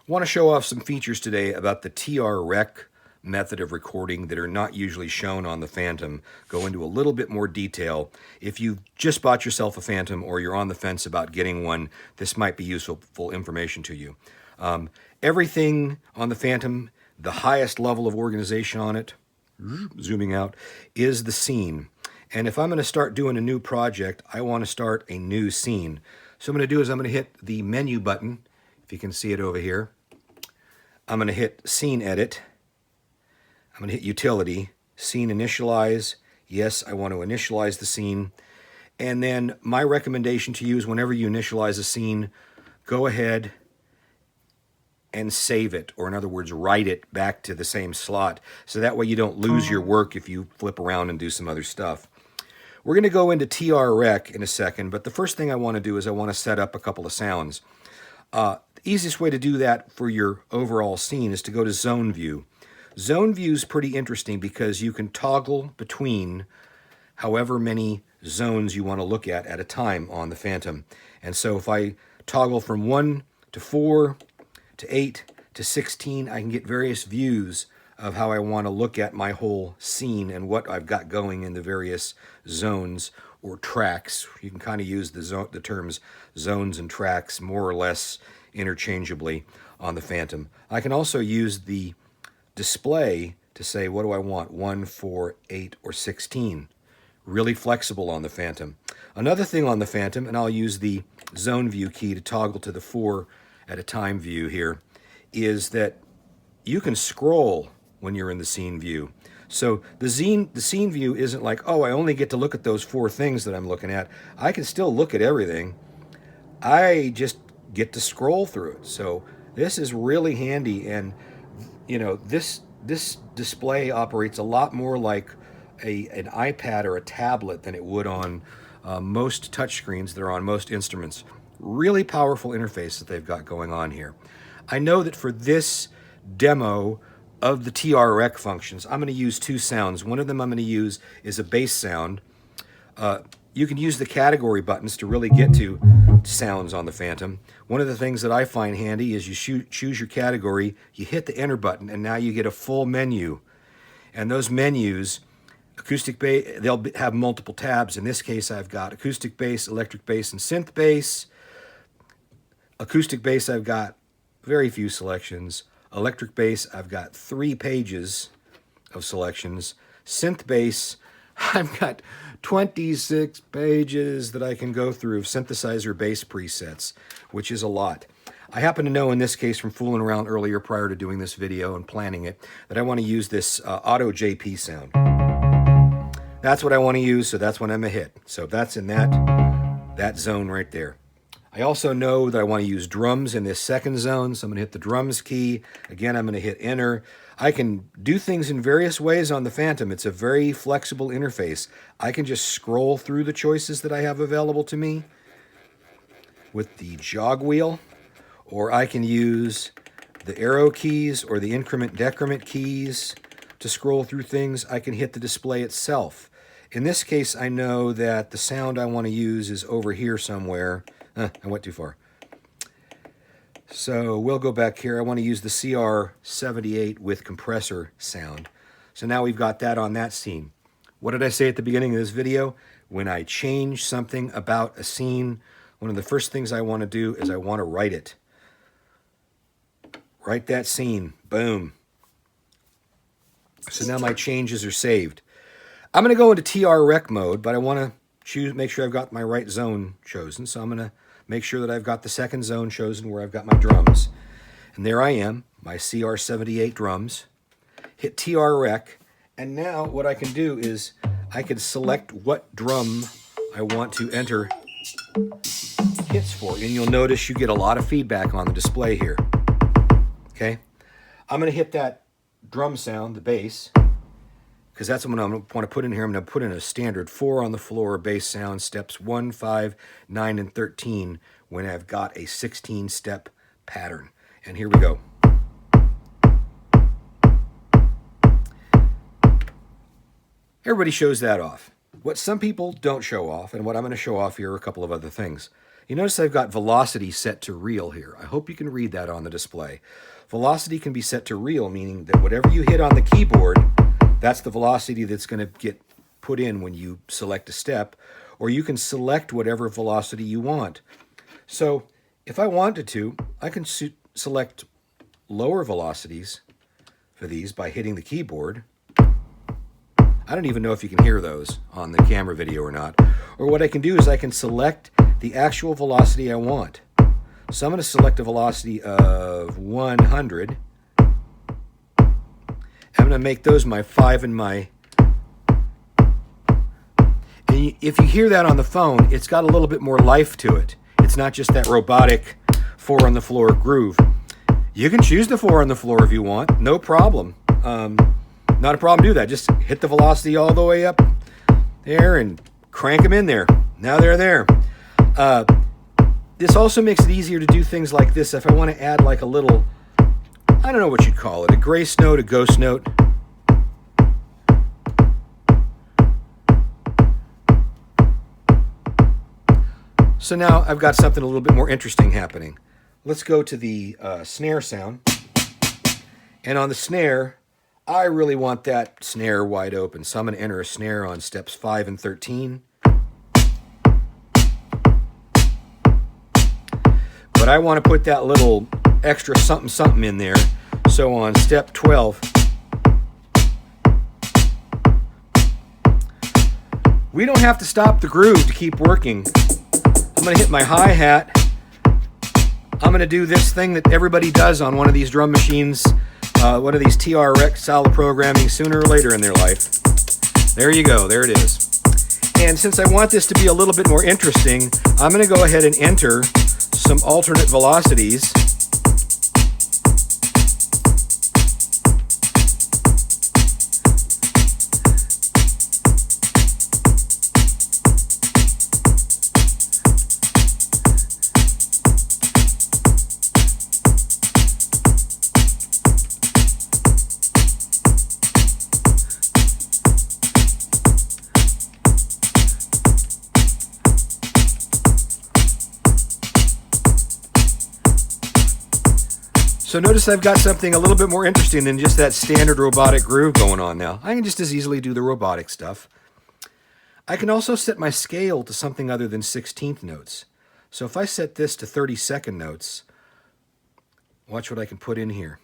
want to show off some features today about the TR Rec method of recording that are not usually shown on the Fantom. Go into a little bit more detail. If you've just bought yourself a Fantom or you're on the fence about getting one, this might be useful information to you. Everything on the Fantom, the highest level of organization on it, zooming out, is the scene. And if I'm going to start doing a new project, I want to start a new scene. So what I'm going to do is I'm going to hit the menu button, if you can see it over here. I'm going to hit Scene Edit. I'm going to hit Utility, Scene Initialize. Yes, I want to initialize the scene. And then my recommendation to you is whenever you initialize a scene, go ahead and save it, or in other words, write it back to the same slot. So that way you don't lose your work if you flip around and do some other stuff. We're going to go into TR Rec in a second, but the first thing I want to do is I want to set up a couple of sounds. The easiest way to do that for your overall scene is to go to Zone View. Zone View is pretty interesting because you can toggle between however many zones you want to look at a time on the Fantom. And so if I toggle from 1 to 4 to 8 to 16, I can get various views of how I want to look at my whole scene and what I've got going in the various zones or tracks. You can kind of use the terms zones and tracks more or less interchangeably on the Fantom. I can also use the display to say, what do I want? 1, 4, 8, or 16. Really flexible on the Fantom. Another thing on the Fantom, and I'll use the Zone View key to toggle to the 4 at a time view here, is that you can scroll when you're in the scene view. So the scene view isn't like, oh, I only get to look at those 4 things that I'm looking at. I can still look at everything. I just get to scroll through it. So this is really handy, and you know, this display operates a lot more like an iPad or a tablet than it would on most touchscreens that are on most instruments. Really powerful interface that they've got going on here. I know that for this demo of the TR Rec functions, I'm going to use 2 sounds. One of them I'm going to use is a bass sound. You can use the category buttons to really get to sounds on the Fantom. One of the things that I find handy is you choose your category, you hit the enter button, and now you get a full menu. And those menus, acoustic bass, they'll have multiple tabs. In this case, I've got acoustic bass, electric bass, and synth bass. Acoustic bass, I've got very few selections. Electric bass, I've got 3 pages of selections. Synth bass, I've got 26 pages that I can go through of synthesizer bass presets, which is a lot. I happen to know in this case from fooling around earlier prior to doing this video and planning it that I want to use this auto JP sound. That's what I want to use, so that's what I'm going to hit. So that's in that zone right there. I also know that I want to use drums in this second zone, so I'm going to hit the drums key. Again, I'm going to hit enter. I can do things in various ways on the Fantom. It's a very flexible interface. I can just scroll through the choices that I have available to me with the jog wheel, or I can use the arrow keys or the increment-decrement keys to scroll through things. I can hit the display itself. In this case, I know that the sound I want to use is over here somewhere. I went too far. So we'll go back here. I want to use the CR78 with compressor sound. So now we've got that on that scene. What did I say at the beginning of this video? When I change something about a scene, one of the first things I want to do is I want to write it. Write that scene. Boom. So now my changes are saved. I'm going to go into TR Rec mode, but I want to make sure I've got my right zone chosen. So I'm going to make sure that I've got the second zone chosen where I've got my drums. And there I am, my CR78 drums. Hit TR Rec. And now what I can do is I can select what drum I want to enter hits for. And you'll notice you get a lot of feedback on the display here. Okay? I'm going to hit that drum sound, the bass, because that's what I'm going to want to put in here. I'm going to put in a standard 4 on the floor bass sound, steps 1, 5, 9, and 13 when I've got a 16-step pattern. And here we go. Everybody shows that off. What some people don't show off, and what I'm going to show off here are a couple of other things. You notice I've got velocity set to real here. I hope you can read that on the display. Velocity can be set to real, meaning that whatever you hit on the keyboard, that's the velocity that's going to get put in when you select a step, or you can select whatever velocity you want. So if I wanted to, I can select lower velocities for these by hitting the keyboard. I don't even know if you can hear those on the camera video or not. Or what I can do is I can select the actual velocity I want. So I'm going to select a velocity of 100. I'm going to make those my 5 and my... And if you hear that on the phone, it's got a little bit more life to it. It's not just that robotic 4 on the floor groove. You can choose the 4 on the floor if you want, no problem. Not a problem to do that. Just hit the velocity all the way up there and crank them in there. Now they're there. This also makes it easier to do things like this. If I want to add like a little, I don't know what you'd call it, a grace note, a ghost note. So now I've got something a little bit more interesting happening. Let's go to the snare sound. And on the snare, I really want that snare wide open. So I'm going to enter a snare on steps 5 and 13. But I want to put that little extra something something in there. So on step 12, we don't have to stop the groove to keep working. I'm going to hit my hi-hat. I'm going to do this thing that everybody does on one of these drum machines, one of these TR-Rec style of programming sooner or later in their life. There you go. There it is. And since I want this to be a little bit more interesting, I'm going to go ahead and enter some alternate velocities. So notice I've got something a little bit more interesting than just that standard robotic groove going on now. I can just as easily do the robotic stuff. I can also set my scale to something other than 16th notes. So if I set this to 32nd notes, watch what I can put in here.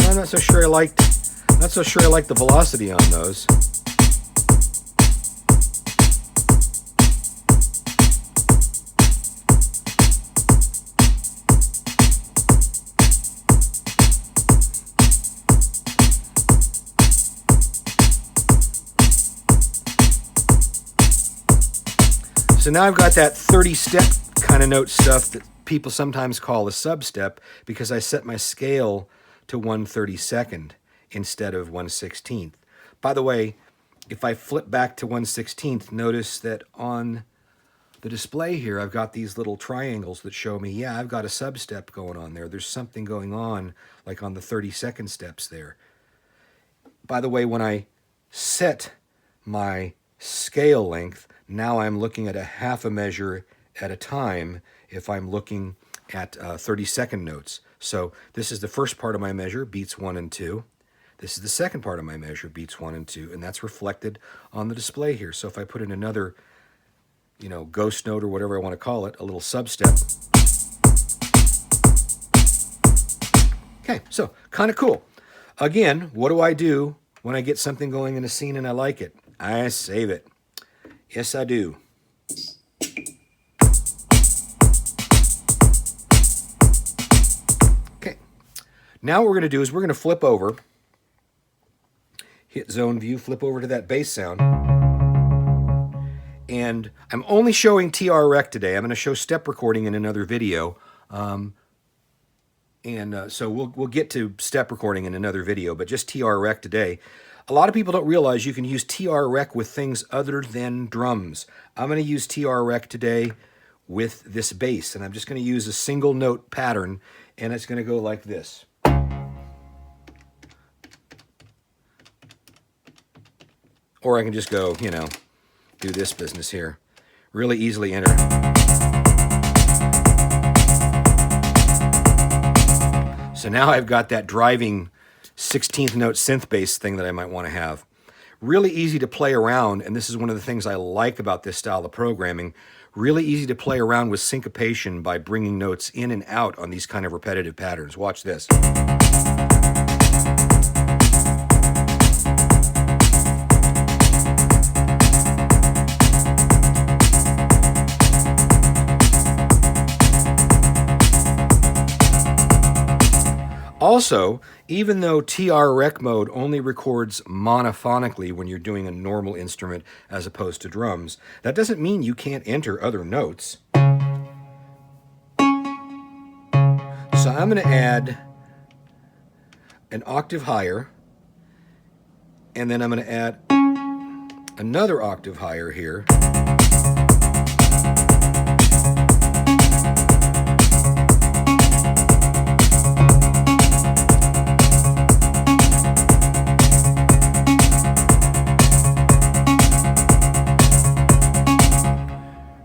I'm not so sure I like the velocity on those. So now I've got that 30-step kind of note stuff that people sometimes call a sub-step because I set my scale to 1/32 instead of 1/16. By the way, if I flip back to 1/16, notice that on the display here, I've got these little triangles that show me, yeah, I've got a sub-step going on there. There's something going on like on the 32nd steps there. By the way, when I set my scale length, now I'm looking at a half a measure at a time if I'm looking at 32nd notes. So this is the first part of my measure, beats 1 and 2. This is the second part of my measure, beats 1 and 2, and that's reflected on the display here. So if I put in another, ghost note or whatever I want to call it, a little sub-step. Okay, so kind of cool. Again, what do I do when I get something going in a scene and I like it? I save it. Yes, I do. Okay. Now what we're going to do is we're going to flip over, hit zone view, flip over to that bass sound. And I'm only showing TR-Rec today. I'm going to show step recording in another video. So we'll get to step recording in another video, but just TR-Rec today. A lot of people don't realize you can use TR-Rec with things other than drums. I'm going to use TR-Rec today with this bass, and I'm just going to use a single note pattern, and it's going to go like this. Or I can just go, you know, do this business here. Really easily enter. So now I've got that driving 16th note synth bass thing that I might want to have. Really easy to play around, and this is one of the things I like about this style of programming. Really easy to play around with syncopation by bringing notes in and out on these kind of repetitive patterns. Watch this. Also, even though TR rec mode only records monophonically when you're doing a normal instrument as opposed to drums, that doesn't mean you can't enter other notes. So I'm going to add an octave higher, and then I'm going to add another octave higher here.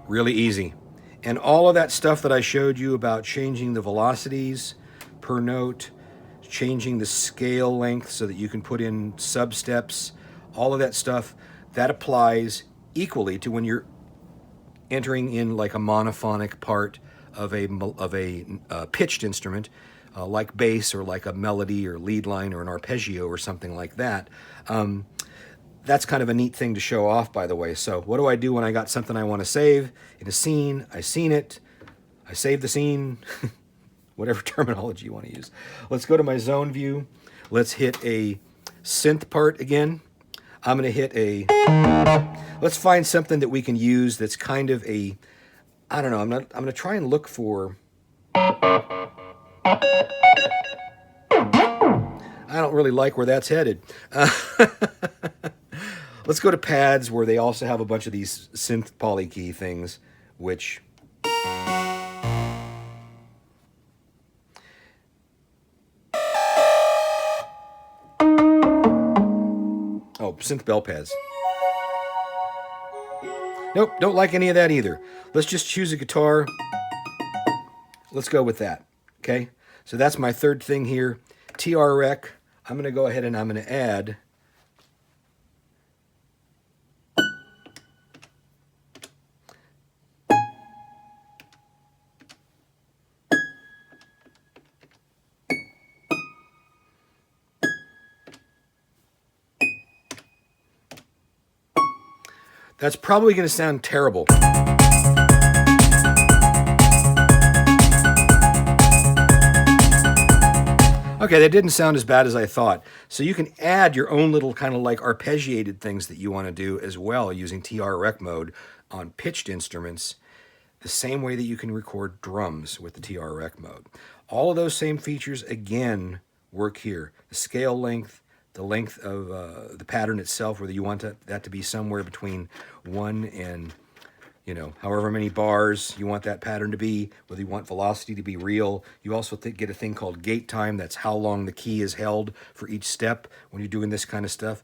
Really easy. And all of that stuff that I showed you about changing the velocities per note, changing the scale length so that you can put in substeps, all of that stuff, that applies equally to when you're entering in like a monophonic part of a pitched instrument, like bass or like a melody or lead line or an arpeggio or something like that. That's kind of a neat thing to show off, by the way. So what do I do when I got something I want to save in a scene? I scene it. I save the scene. Whatever terminology you want to use. Let's go to my zone view. Let's hit a synth part again. I'm going to hit a... Let's find something that we can use that's kind of a... I don't know. I'm going to try and look for... I don't really like where that's headed. Let's go to pads where they also have a bunch of these synth polykey things, which... Oh, synth bell pads. Nope, don't like any of that either. Let's just choose a guitar. Let's go with that, okay? So that's my third thing here. TR rec. I'm going to go ahead and I'm going to add... That's probably going to sound terrible. Okay, that didn't sound as bad as I thought. So you can add your own little kind of like arpeggiated things that you want to do as well using TR rec mode on pitched instruments, the same way that you can record drums with the TR rec mode. All of those same features, again, work here. The scale length, the length of the pattern itself, whether you want that to be somewhere between 1 and, you know, however many bars you want that pattern to be, whether you want velocity to be real. You also get a thing called gate time. That's how long the key is held for each step when you're doing this kind of stuff.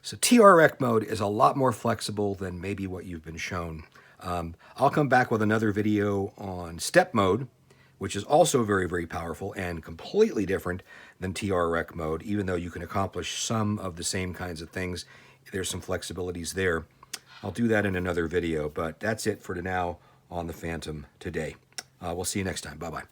So TR rec mode is a lot more flexible than maybe what you've been shown. I'll come back with another video on step mode, which is also very, very powerful and completely different than TR rec mode, even though you can accomplish some of the same kinds of things. There's some flexibilities there. I'll do that in another video, but that's it for now on the Fantom today. We'll see you next time. Bye-bye.